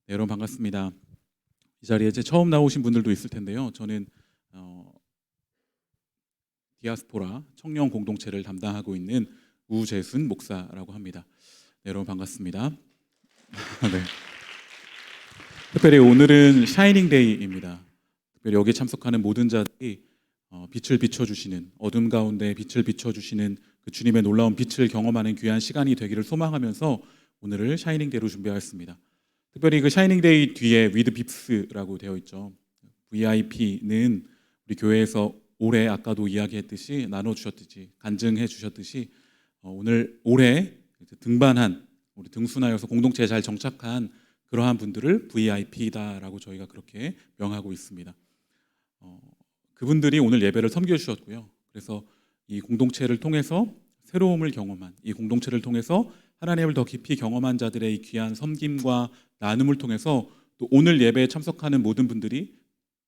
네, 여러분 반갑습니다. 이 자리에 이제 처음 나오신 분들도 있을 텐데요. 저는 디아스포라 청년 공동체를 담당하고 있는 우재순 목사라고 합니다. 네, 여러분 반갑습니다. 네. 특별히 오늘은 샤이닝 데이입니다. 특별히 여기에 참석하는 모든 자들이 빛을 비춰주시는, 어둠 가운데 빛을 비춰주시는 그 주님의 놀라운 빛을 경험하는 귀한 시간이 되기를 소망하면서 오늘을 샤이닝 데이로 준비하였습니다. 특별히 그 샤이닝 데이 뒤에 with 빕스라고 되어 있죠. VIP는 우리 교회에서 올해 아까도 이야기했듯이 나눠주셨듯이 간증해 주셨듯이 오늘 올해 등반한 우리 등순하여서 공동체에 잘 정착한 그러한 분들을 VIP다라고 저희가 그렇게 명하고 있습니다. 그분들이 오늘 예배를 섬겨주셨고요. 그래서 이 공동체를 통해서 새로움을 경험한, 이 공동체를 통해서 하나님을 더 깊이 경험한 자들의 이 귀한 섬김과 나눔을 통해서 또 오늘 예배에 참석하는 모든 분들이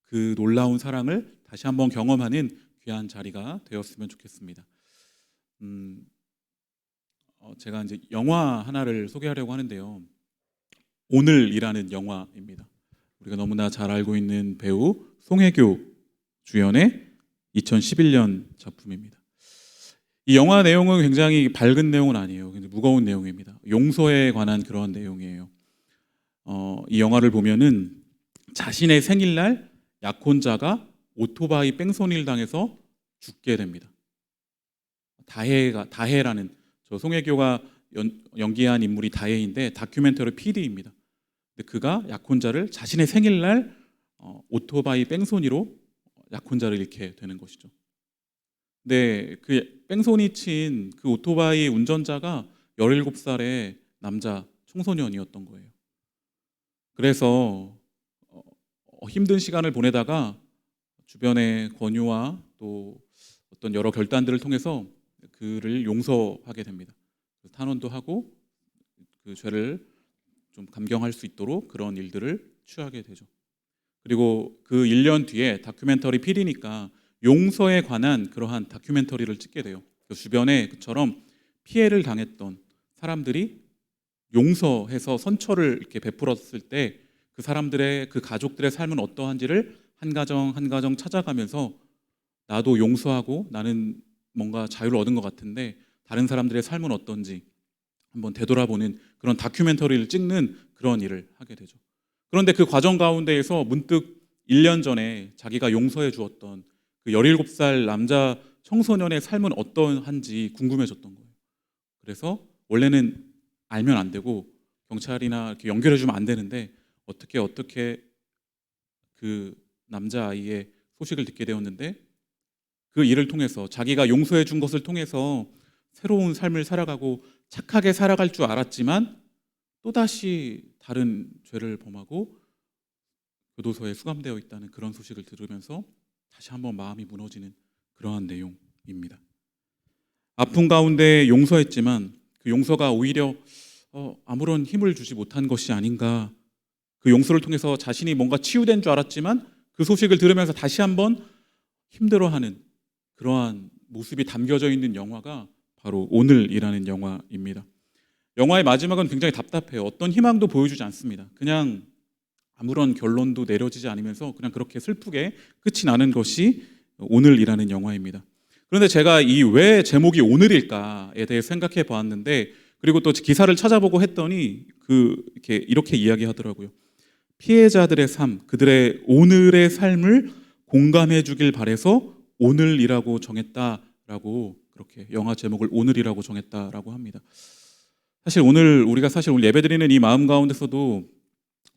그 놀라운 사랑을 다시 한번 경험하는 귀한 자리가 되었으면 좋겠습니다. 제가 이제 영화 하나를 소개하려고 하는데요. 오늘이라는 영화입니다. 우리가 너무나 잘 알고 있는 배우 송혜교 주연의 2011년 작품입니다. 이 영화 내용은 굉장히 밝은 내용은 아니에요. 굉장히 무거운 내용입니다. 용서에 관한 그런 내용이에요. 이 영화를 보면은 자신의 생일날 약혼자가 오토바이 뺑소니를 당해서 죽게 됩니다. 다혜라는 저 송혜교가 연기한 인물이 다혜인데 다큐멘터리 PD입니다. 그가 약혼자를 자신의 생일날 오토바이 뺑소니로 약혼자를 잃게 되는 것이죠. 근데 그 뺑소니 친 그 오토바이 운전자가 17살의 남자 청소년이었던 거예요. 그래서 힘든 시간을 보내다가 주변의 권유와 또 어떤 여러 결단들을 통해서 그를 용서하게 됩니다. 탄원도 하고 그 죄를 좀 감경할 수 있도록 그런 일들을 취하게 되죠. 그리고 그 1년 뒤에 다큐멘터리 PD니까 용서에 관한 그러한 다큐멘터리를 찍게 돼요. 주변에 그처럼 피해를 당했던 사람들이 용서해서 선처를 이렇게 베풀었을 때 그 사람들의 그 가족들의 삶은 어떠한지를 한 가정 한 가정 찾아가면서 나도 용서하고 나는 뭔가 자유를 얻은 것 같은데 다른 사람들의 삶은 어떤지 한번 되돌아보는 그런 다큐멘터리를 찍는 그런 일을 하게 되죠. 그런데 그 과정 가운데에서 문득 1년 전에 자기가 용서해 주었던 그 17살 남자 청소년의 삶은 어떠한지 궁금해졌던 거예요. 그래서 원래는 알면 안 되고 경찰이나 이렇게 연결해 주면 안 되는데 어떻게 그 남자아이의 소식을 듣게 되었는데 그 일을 통해서 자기가 용서해 준 것을 통해서 새로운 삶을 살아가고 착하게 살아갈 줄 알았지만 또다시 다른 죄를 범하고 교도소에 수감되어 있다는 그런 소식을 들으면서 다시 한번 마음이 무너지는 그러한 내용입니다. 아픔 가운데 용서했지만 그 용서가 오히려 아무런 힘을 주지 못한 것이 아닌가. 그 용서를 통해서 자신이 뭔가 치유된 줄 알았지만 그 소식을 들으면서 다시 한번 힘들어하는 그러한 모습이 담겨져 있는 영화가 바로 오늘이라는 영화입니다. 영화의 마지막은 굉장히 답답해요. 어떤 희망도 보여주지 않습니다. 그냥 아무런 결론도 내려지지 않으면서 그냥 그렇게 슬프게 끝이 나는 것이 오늘이라는 영화입니다. 그런데 제가 이 왜 제목이 오늘일까에 대해 생각해 보았는데 그리고 또 기사를 찾아보고 했더니 이렇게 이야기하더라고요. 피해자들의 삶, 그들의 오늘의 삶을 공감해 주길 바래서 오늘이라고 정했다라고 그렇게 영화 제목을 오늘이라고 정했다라고 합니다. 사실 오늘 예배드리는 이 마음 가운데서도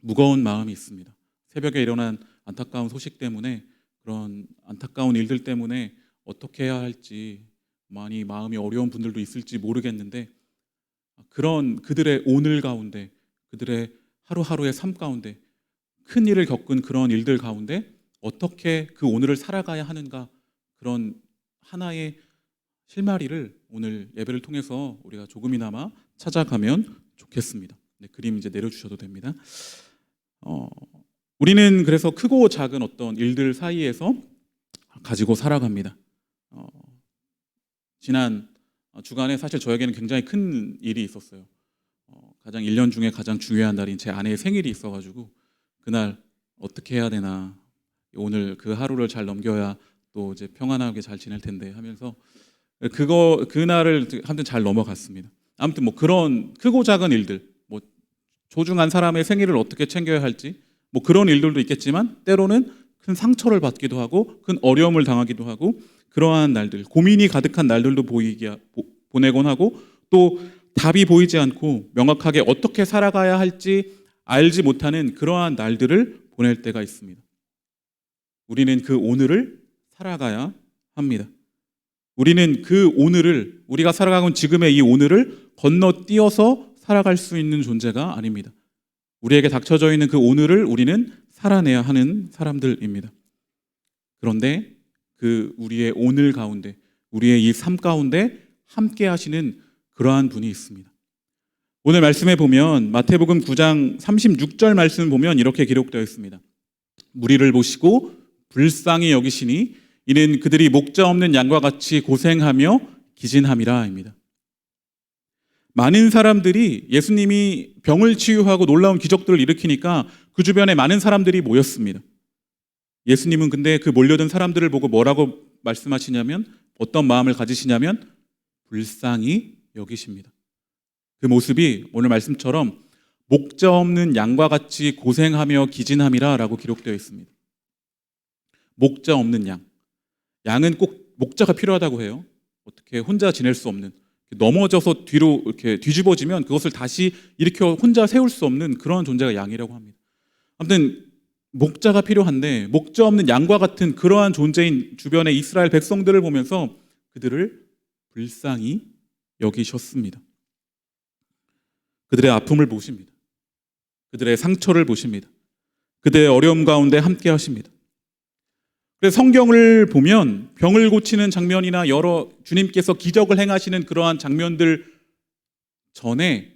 무거운 마음이 있습니다. 새벽에 일어난 안타까운 소식 때문에 그런 안타까운 일들 때문에 어떻게 해야 할지 많이 마음이 어려운 분들도 있을지 모르겠는데 그런 그들의 오늘 가운데 그들의 하루하루의 삶 가운데 큰 일을 겪은 그런 일들 가운데 어떻게 그 오늘을 살아가야 하는가 그런 하나의 실마리를 오늘 예배를 통해서 우리가 조금이나마 찾아가면 좋겠습니다. 네, 그림 이제 내려주셔도 됩니다. 우리는 그래서 크고 작은 어떤 일들 사이에서 가지고 살아갑니다. 지난 주간에 사실 저에게는 굉장히 큰 일이 있었어요. 가장 1년 중에 가장 중요한 날인 제 아내의 생일이 있어가지고 그날 어떻게 해야 되나, 오늘 그 하루를 잘 넘겨야 또 이제 평안하게 잘 지낼 텐데 하면서 그날을 아무튼 잘 넘어갔습니다. 아무튼 뭐 그런 크고 작은 일들, 뭐 소중한 사람의 생일을 어떻게 챙겨야 할지 뭐 그런 일들도 있겠지만 때로는 큰 상처를 받기도 하고 큰 어려움을 당하기도 하고 그러한 날들, 고민이 가득한 날들도 보내곤 하고 또 답이 보이지 않고 명확하게 어떻게 살아가야 할지 알지 못하는 그러한 날들을 보낼 때가 있습니다. 우리는 그 오늘을 살아가야 합니다. 우리는 그 오늘을, 우리가 살아가고 있는 지금의 이 오늘을 건너뛰어서 살아갈 수 있는 존재가 아닙니다. 우리에게 닥쳐져 있는 그 오늘을 우리는 살아내야 하는 사람들입니다. 그런데 그 우리의 오늘 가운데, 우리의 이 삶 가운데 함께 하시는 그러한 분이 있습니다. 오늘 말씀에 보면 마태복음 9장 36절 말씀 보면 이렇게 기록되어 있습니다. 무리를 보시고 불쌍히 여기시니 이는 그들이 목자 없는 양과 같이 고생하며 기진함이라입니다. 많은 사람들이 예수님이 병을 치유하고 놀라운 기적들을 일으키니까 그 주변에 많은 사람들이 모였습니다. 예수님은 근데 그 몰려든 사람들을 보고 뭐라고 말씀하시냐면, 어떤 마음을 가지시냐면 불쌍히 여기십니다. 그 모습이 오늘 말씀처럼 목자 없는 양과 같이 고생하며 기진함이라 라고 기록되어 있습니다. 목자 없는 양. 양은 꼭 목자가 필요하다고 해요. 어떻게 혼자 지낼 수 없는, 넘어져서 뒤로 이렇게 뒤집어지면 그것을 다시 일으켜 혼자 세울 수 없는 그런 존재가 양이라고 합니다. 아무튼 목자가 필요한데 목자 없는 양과 같은 그러한 존재인 주변의 이스라엘 백성들을 보면서 그들을 불쌍히 여기셨습니다. 그들의 아픔을 보십니다. 그들의 상처를 보십니다. 그들의 어려움 가운데 함께 하십니다. 그래서 성경을 보면 병을 고치는 장면이나 여러 주님께서 기적을 행하시는 그러한 장면들 전에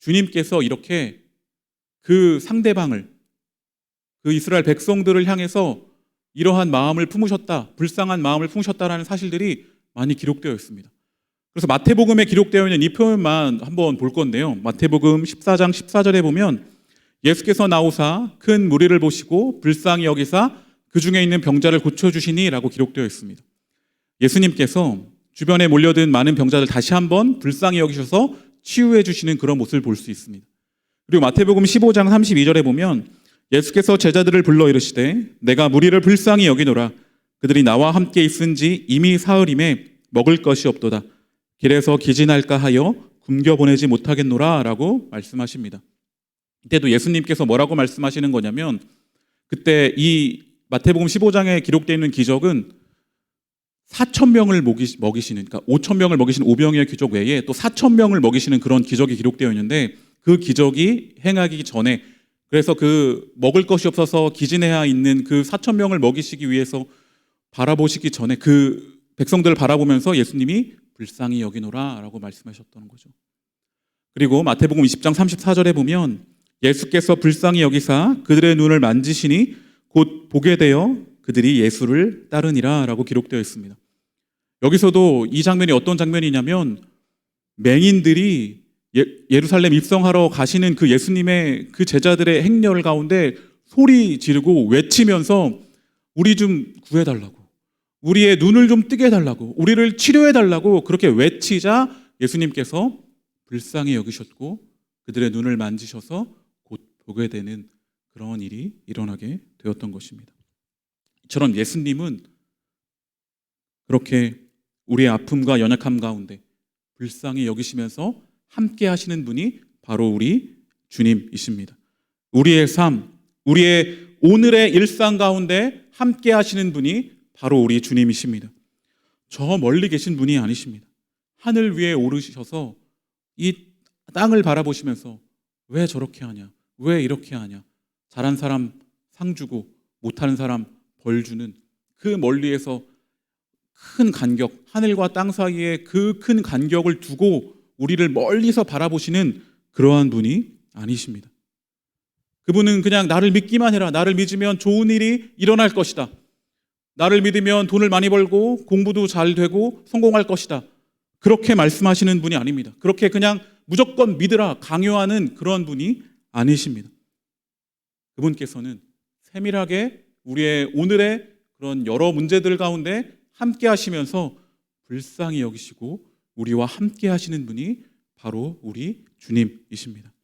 주님께서 이렇게 그 상대방을, 그 이스라엘 백성들을 향해서 이러한 마음을 품으셨다, 불쌍한 마음을 품으셨다라는 사실들이 많이 기록되어 있습니다. 그래서 마태복음에 기록되어 있는 이 표현만 한번 볼 건데요. 마태복음 14장 14절에 보면 예수께서 나오사 큰 무리를 보시고 불쌍히 여기사 그 중에 있는 병자를 고쳐주시니 라고 기록되어 있습니다. 예수님께서 주변에 몰려든 많은 병자들 다시 한번 불쌍히 여기셔서 치유해 주시는 그런 모습을 볼 수 있습니다. 그리고 마태복음 15장 32절에 보면 예수께서 제자들을 불러 이르시되 내가 무리를 불쌍히 여기노라. 그들이 나와 함께 있은지 이미 사흘임에 먹을 것이 없도다. 길에서 기진할까 하여 굶겨보내지 못하겠노라 라고 말씀하십니다. 이때도 예수님께서 뭐라고 말씀하시는 거냐면, 그때 이 마태복음 15장에 기록되어 있는 기적은 4,000명을 먹이시는, 그러니까 5,000명을 먹이시는 오병이의 기적 외에 또 4,000명을 먹이시는 그런 기적이 기록되어 있는데, 그 기적이 행하기 전에, 그래서 그 먹을 것이 없어서 기진해야 있는 그 4,000명을 먹이시기 위해서 바라보시기 전에 그 백성들을 바라보면서 예수님이 불쌍히 여기노라 라고 말씀하셨던 거죠. 그리고 마태복음 20장 34절에 보면 예수께서 불쌍히 여기사 그들의 눈을 만지시니 곧 보게 되어 그들이 예수를 따르니라 라고 기록되어 있습니다. 여기서도 이 장면이 어떤 장면이냐면, 맹인들이 예루살렘 입성하러 가시는 그 예수님의 그 제자들의 행렬 가운데 소리 지르고 외치면서 우리 좀 구해달라고, 우리의 눈을 좀 뜨게 해달라고, 우리를 치료해달라고 그렇게 외치자 예수님께서 불쌍히 여기셨고 그들의 눈을 만지셔서 곧 보게 되는 그런 일이 일어나게 되었던 것입니다. 이처럼 예수님은 그렇게 우리의 아픔과 연약함 가운데 불쌍히 여기시면서 함께 하시는 분이 바로 우리 주님이십니다. 우리의 삶, 우리의 오늘의 일상 가운데 함께 하시는 분이 바로 우리 주님이십니다. 저 멀리 계신 분이 아니십니다. 하늘 위에 오르셔서 이 땅을 바라보시면서 왜 저렇게 하냐, 왜 이렇게 하냐, 잘한 사람 상 주고 못하는 사람 벌 주는 그 멀리에서 큰 간격, 하늘과 땅 사이에 그 큰 간격을 두고 우리를 멀리서 바라보시는 그러한 분이 아니십니다. 그분은 그냥 나를 믿기만 해라, 나를 믿으면 좋은 일이 일어날 것이다, 나를 믿으면 돈을 많이 벌고 공부도 잘 되고 성공할 것이다, 그렇게 말씀하시는 분이 아닙니다. 그렇게 그냥 무조건 믿으라 강요하는 그런 분이 아니십니다. 그분께서는 세밀하게 우리의 오늘의 그런 여러 문제들 가운데 함께 하시면서 불쌍히 여기시고 우리와 함께 하시는 분이 바로 우리 주님이십니다.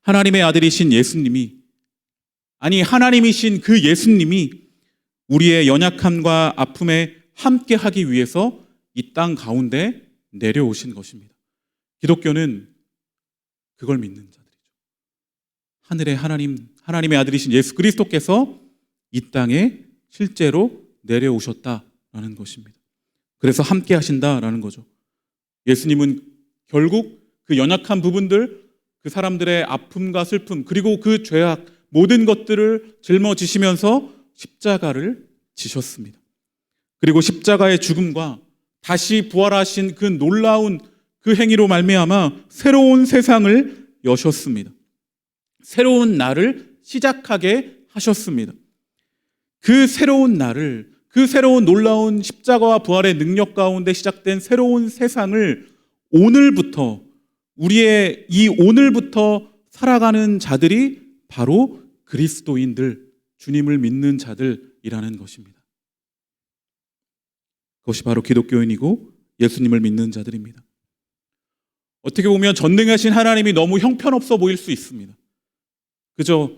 하나님의 아들이신 예수님이, 아니 하나님이신 그 예수님이 우리의 연약함과 아픔에 함께 하기 위해서 이 땅 가운데 내려오신 것입니다. 기독교는 그걸 믿는 자들이죠. 하늘의 하나님의 아들이신 예수 그리스도께서 이 땅에 실제로 내려오셨다라는 것입니다. 그래서 함께 하신다라는 거죠. 예수님은 결국 그 연약한 부분들, 그 사람들의 아픔과 슬픔, 그리고 그 죄악 모든 것들을 짊어지시면서 십자가를 지셨습니다. 그리고 십자가의 죽음과 다시 부활하신 그 놀라운 그 행위로 말미암아 새로운 세상을 여셨습니다. 새로운 날을 시작하게 하셨습니다. 그 새로운 날을, 그 새로운 놀라운 십자가와 부활의 능력 가운데 시작된 새로운 세상을 오늘부터, 우리의 이 오늘부터 살아가는 자들이 바로 그리스도인들, 주님을 믿는 자들이라는 것입니다. 그것이 바로 기독교인이고 예수님을 믿는 자들입니다. 어떻게 보면 전능하신 하나님이 너무 형편없어 보일 수 있습니다. 그저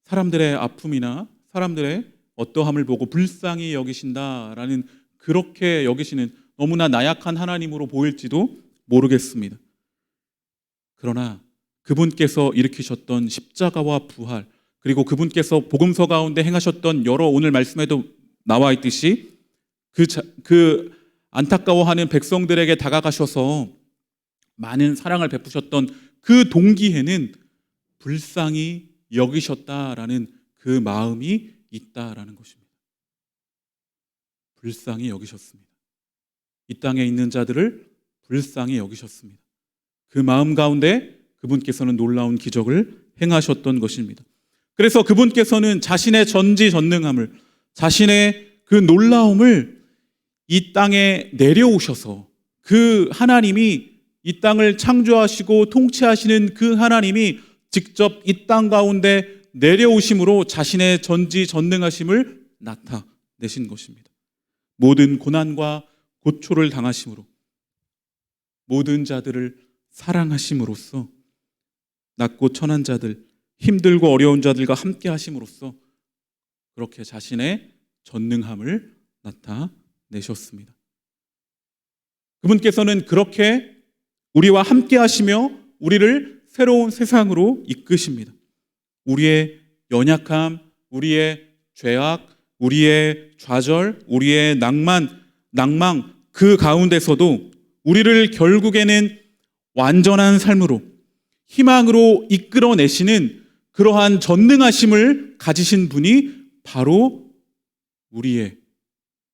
사람들의 아픔이나 사람들의 어떠함을 보고 불쌍히 여기신다라는, 그렇게 여기시는 너무나 나약한 하나님으로 보일지도 모르겠습니다. 그러나 그분께서 일으키셨던 십자가와 부활, 그리고 그분께서 복음서 가운데 행하셨던 여러, 오늘 말씀에도 나와 있듯이 그 안타까워하는 백성들에게 다가가셔서 많은 사랑을 베푸셨던 그 동기에는 불쌍히 여기셨다라는 그 마음이 있다라는 것입니다. 불쌍히 여기셨습니다. 이 땅에 있는 자들을 불쌍히 여기셨습니다. 그 마음 가운데 그분께서는 놀라운 기적을 행하셨던 것입니다. 그래서 그분께서는 자신의 전지전능함을, 자신의 그 놀라움을 이 땅에 내려오셔서, 그 하나님이 이 땅을 창조하시고 통치하시는 그 하나님이 직접 이 땅 가운데 내려오심으로 자신의 전지전능하심을 나타내신 것입니다. 모든 고난과 고초를 당하심으로, 모든 자들을 사랑하심으로써, 낮고 천한 자들, 힘들고 어려운 자들과 함께 하심으로써 그렇게 자신의 전능함을 나타내셨습니다. 그분께서는 그렇게 우리와 함께 하시며 우리를 새로운 세상으로 이끄십니다. 우리의 연약함, 우리의 죄악, 우리의 좌절, 우리의 낭망 그 가운데서도 우리를 결국에는 완전한 삶으로, 희망으로 이끌어내시는 그러한 전능하심을 가지신 분이 바로 우리의,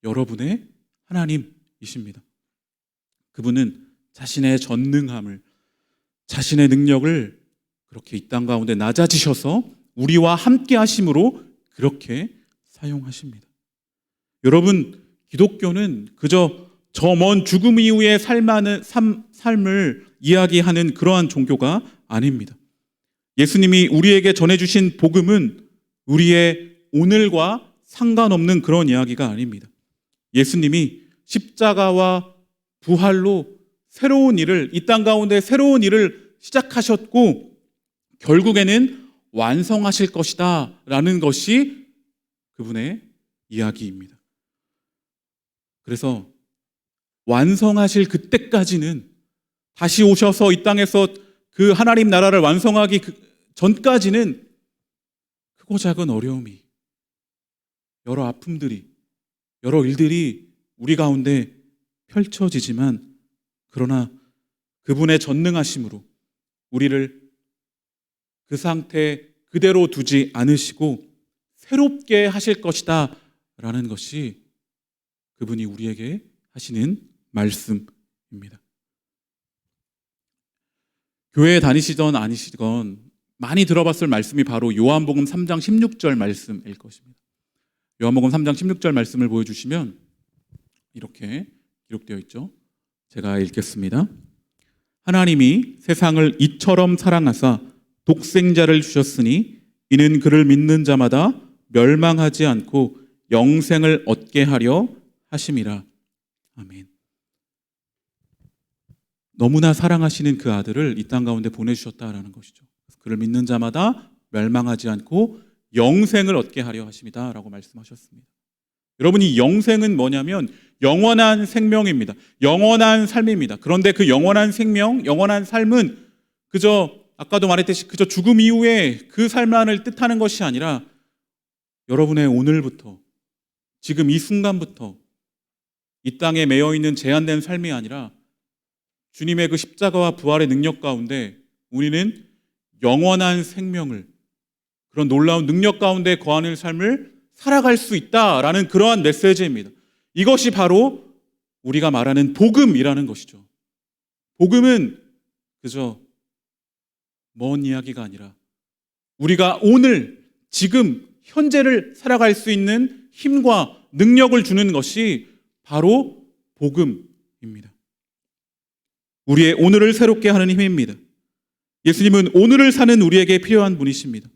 여러분의 하나님이십니다. 그분은 자신의 전능함을, 자신의 능력을 그렇게 이 땅 가운데 낮아지셔서 우리와 함께 하심으로 그렇게 사용하십니다. 여러분, 기독교는 그저 저 먼 죽음 이후의 삶을 이야기하는 그러한 종교가 아닙니다. 예수님이 우리에게 전해주신 복음은 우리의 오늘과 상관없는 그런 이야기가 아닙니다. 예수님이 십자가와 부활로 새로운 일을, 이 땅 가운데 새로운 일을 시작하셨고 결국에는 완성하실 것이다 라는 것이 그분의 이야기입니다. 그래서 완성하실 그때까지는, 다시 오셔서 이 땅에서 그 하나님 나라를 완성하기 전까지는 크고 작은 어려움이, 여러 아픔들이, 여러 일들이 우리 가운데 펼쳐지지만, 그러나 그분의 전능하심으로 우리를 그 상태 그대로 두지 않으시고 새롭게 하실 것이다 라는 것이 그분이 우리에게 하시는 말씀입니다. 교회에 다니시던 아니시건 많이 들어봤을 말씀이 바로 요한복음 3장 16절 말씀일 것입니다. 요한복음 3장 16절 말씀을 보여주시면 이렇게 기록되어 있죠. 제가 읽겠습니다. 하나님이 세상을 이처럼 사랑하사 독생자를 주셨으니 이는 그를 믿는 자마다 멸망하지 않고 영생을 얻게 하려 하심이라. 아멘. 너무나 사랑하시는 그 아들을 이 땅 가운데 보내주셨다라는 것이죠. 그를 믿는 자마다 멸망하지 않고 영생을 얻게 하려 하심이다 라고 말씀하셨습니다. 여러분, 이 영생은 뭐냐면 영원한 생명입니다. 영원한 삶입니다. 그런데 그 영원한 생명, 영원한 삶은 그저 아까도 말했듯이 그저 죽음 이후에 그 삶만을 뜻하는 것이 아니라 여러분의 오늘부터, 지금 이 순간부터 이 땅에 매여 있는 제한된 삶이 아니라 주님의 그 십자가와 부활의 능력 가운데 우리는 영원한 생명을, 그런 놀라운 능력 가운데 거하는 삶을 살아갈 수 있다라는 그러한 메시지입니다. 이것이 바로 우리가 말하는 복음이라는 것이죠. 복음은 그저 먼 이야기가 아니라 우리가 오늘, 지금, 현재를 살아갈 수 있는 힘과 능력을 주는 것이 바로 복음입니다. 우리의 오늘을 새롭게 하는 힘입니다. 예수님은 오늘을 사는 우리에게 필요한 분이십니다.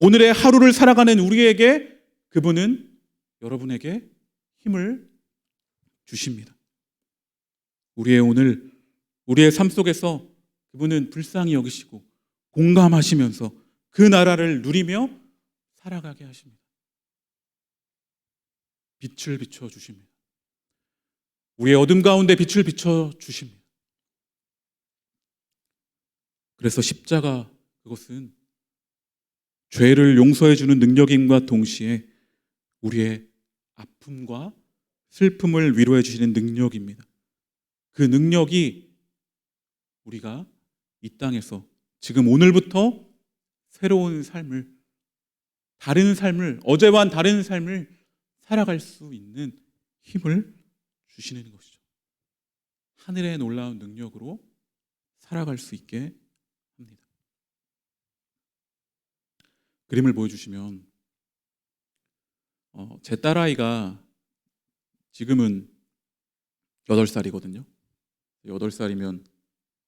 오늘의 하루를 살아가는 우리에게 그분은 여러분에게 힘을 주십니다. 우리의 오늘, 우리의 삶 속에서 그분은 불쌍히 여기시고 공감하시면서 그 나라를 누리며 살아가게 하십니다. 빛을 비춰주십니다. 우리의 어둠 가운데 빛을 비춰주십니다. 그래서 십자가, 그것은 죄를 용서해주는 능력임과 동시에 우리의 아픔과 슬픔을 위로해주시는 능력입니다. 그 능력이 우리가 이 땅에서 지금 오늘부터 새로운 삶을, 다른 삶을, 어제와는 다른 삶을 살아갈 수 있는 힘을 주시는 것이죠. 하늘의 놀라운 능력으로 살아갈 수 있게 합니다. 그림을 보여주시면 제 딸아이가 지금은 8살이거든요. 8살이면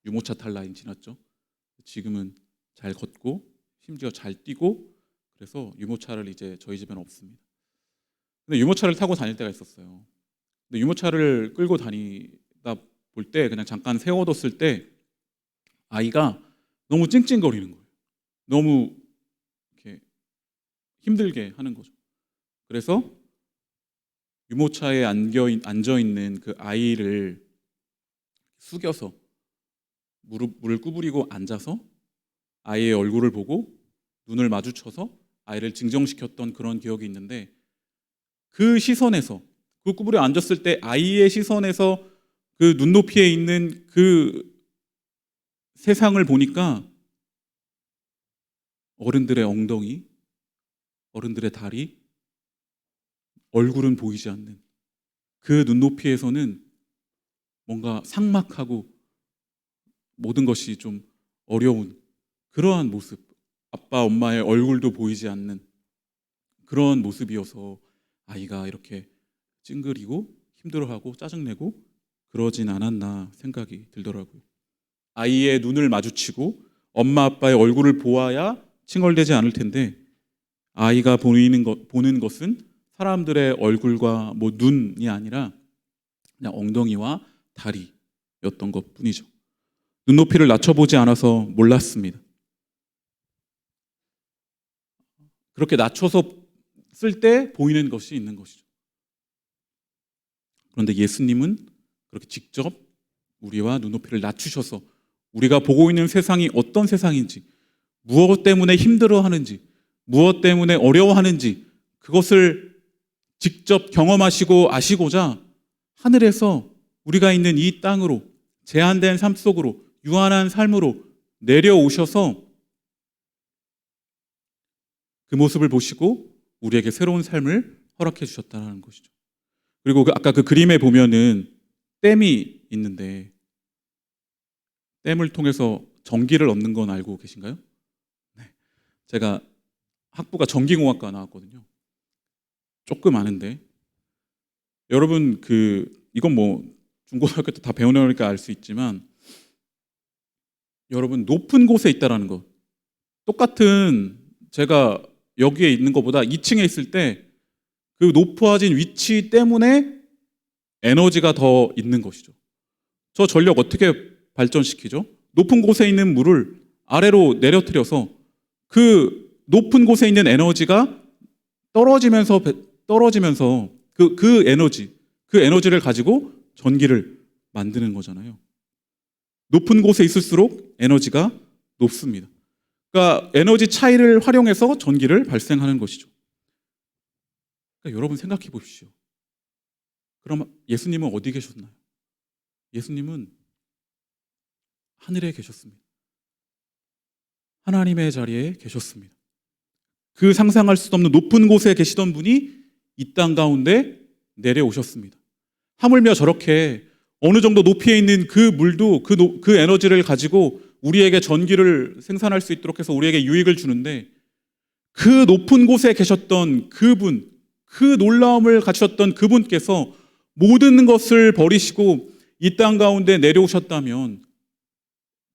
유모차 탈 나이 지났죠. 지금은 잘 걷고 심지어 잘 뛰고, 그래서 유모차를 이제 저희 집에는 없습니다. 근데 유모차를 타고 다닐 때가 있었어요. 근데 유모차를 끌고 다니다 볼 때, 그냥 잠깐 세워뒀을 때 아이가 너무 찡찡거리는 거예요. 너무 이렇게 힘들게 하는 거죠. 그래서 유모차에 앉아있는 그 아이를 숙여서 무릎을 구부리고 앉아서 아이의 얼굴을 보고 눈을 마주쳐서 아이를 진정시켰던 그런 기억이 있는데, 그 시선에서, 그 구부려 앉았을 때 아이의 시선에서 그 눈높이에 있는 그 세상을 보니까 어른들의 엉덩이, 어른들의 다리, 얼굴은 보이지 않는 그 눈높이에서는 뭔가 삭막하고 모든 것이 좀 어려운 그러한 모습, 아빠 엄마의 얼굴도 보이지 않는 그런 모습이어서 아이가 이렇게 찡그리고 힘들어하고 짜증내고 그러진 않았나 생각이 들더라고요. 아이의 눈을 마주치고 엄마 아빠의 얼굴을 보아야 칭얼대지 않을 텐데, 아이가 보는 것은 사람들의 얼굴과 뭐 눈이 아니라 그냥 엉덩이와 다리였던 것뿐이죠. 눈높이를 낮춰보지 않아서 몰랐습니다. 그렇게 낮춰서 쓸 때 보이는 것이 있는 것이죠. 그런데 예수님은 그렇게 직접 우리와 눈높이를 낮추셔서 우리가 보고 있는 세상이 어떤 세상인지, 무엇 때문에 힘들어하는지, 무엇 때문에 어려워하는지 그것을 직접 경험하시고 아시고자 하늘에서 우리가 있는 이 땅으로, 제한된 삶 속으로, 유한한 삶으로 내려오셔서 그 모습을 보시고 우리에게 새로운 삶을 허락해 주셨다는 것이죠. 그리고 아까 그 그림에 보면은 댐이 있는데, 댐을 통해서 전기를 얻는 건 알고 계신가요? 네. 제가 학부가 전기공학과 나왔거든요. 조금 아는데, 여러분 이건 뭐 중고등학교 때 다 배워놓으니까 알 수 있지만 여러분, 높은 곳에 있다라는 것. 똑같은 제가 여기에 있는 것보다 2층에 있을 때 그 높아진 위치 때문에 에너지가 더 있는 것이죠. 저 전력 어떻게 발전시키죠? 높은 곳에 있는 물을 아래로 내려뜨려서 그 높은 곳에 있는 에너지가 떨어지면서 그 에너지를 가지고 전기를 만드는 거잖아요. 높은 곳에 있을수록 에너지가 높습니다. 그러니까 에너지 차이를 활용해서 전기를 발생하는 것이죠. 그러니까 여러분 생각해 보십시오. 그럼 예수님은 어디 계셨나요? 예수님은 하늘에 계셨습니다. 하나님의 자리에 계셨습니다. 그 상상할 수 없는 높은 곳에 계시던 분이 이 땅 가운데 내려오셨습니다. 하물며 저렇게 어느 정도 높이에 있는 그 물도 그 에너지를 가지고 우리에게 전기를 생산할 수 있도록 해서 우리에게 유익을 주는데, 그 높은 곳에 계셨던 그분, 그 놀라움을 갖추셨던 그분께서 모든 것을 버리시고 이 땅 가운데 내려오셨다면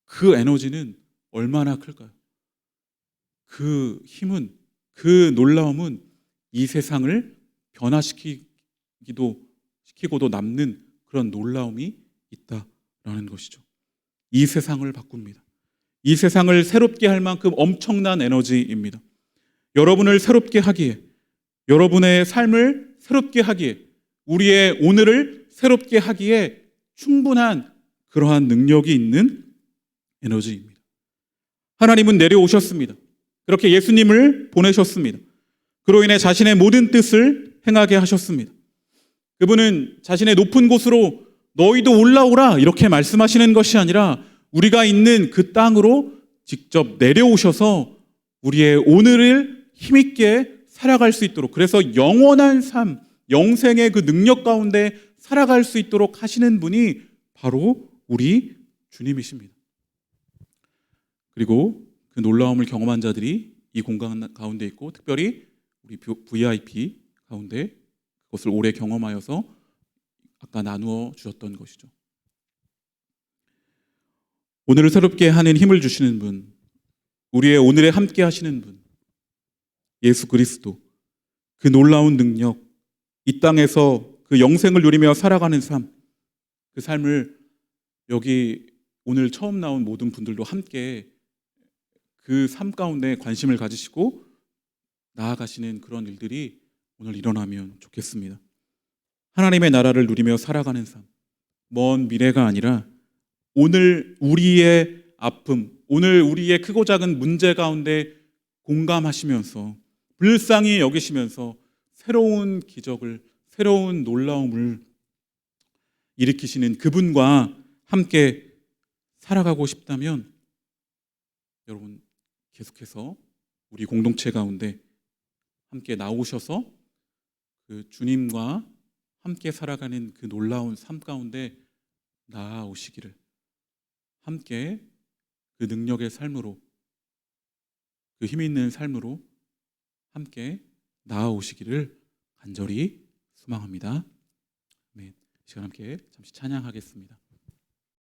그 에너지는 얼마나 클까요? 그 힘은, 그 놀라움은 이 세상을 시키고도 남는 그런 놀라움이 있다라는 것이죠. 이 세상을 바꿉니다. 이 세상을 새롭게 할 만큼 엄청난 에너지입니다. 여러분을 새롭게 하기에, 여러분의 삶을 새롭게 하기에, 우리의 오늘을 새롭게 하기에 충분한 그러한 능력이 있는 에너지입니다. 하나님은 내려오셨습니다. 그렇게 예수님을 보내셨습니다. 그로 인해 자신의 모든 뜻을 행하게 하셨습니다. 그분은 자신의 높은 곳으로 너희도 올라오라 이렇게 말씀하시는 것이 아니라 우리가 있는 그 땅으로 직접 내려오셔서 우리의 오늘을 힘있게 살아갈 수 있도록, 그래서 영원한 삶, 영생의 그 능력 가운데 살아갈 수 있도록 하시는 분이 바로 우리 주님이십니다. 그리고 그 놀라움을 경험한 자들이 이 공간 가운데 있고, 특별히 우리 VIP 가운데 그것을 오래 경험하여서 아까 나누어 주셨던 것이죠. 오늘을 새롭게 하는 힘을 주시는 분, 우리의 오늘에 함께 하시는 분, 예수 그리스도, 그 놀라운 능력, 이 땅에서 그 영생을 누리며 살아가는 삶, 그 삶을 여기 오늘 처음 나온 모든 분들도 함께 그 삶 가운데 관심을 가지시고 나아가시는 그런 일들이 오늘 일어나면 좋겠습니다. 하나님의 나라를 누리며 살아가는 삶, 먼 미래가 아니라 오늘 우리의 아픔, 오늘 우리의 크고 작은 문제 가운데 공감하시면서 불쌍히 여기시면서 새로운 기적을, 새로운 놀라움을 일으키시는 그분과 함께 살아가고 싶다면 여러분 계속해서 우리 공동체 가운데 함께 나오셔서 그 주님과 함께 살아가는 그 놀라운 삶 가운데 나아오시기를, 함께 그 능력의 삶으로, 그 힘 있는 삶으로 함께 나아오시기를 간절히 소망합니다. 네, 시간 함께 잠시 찬양하겠습니다.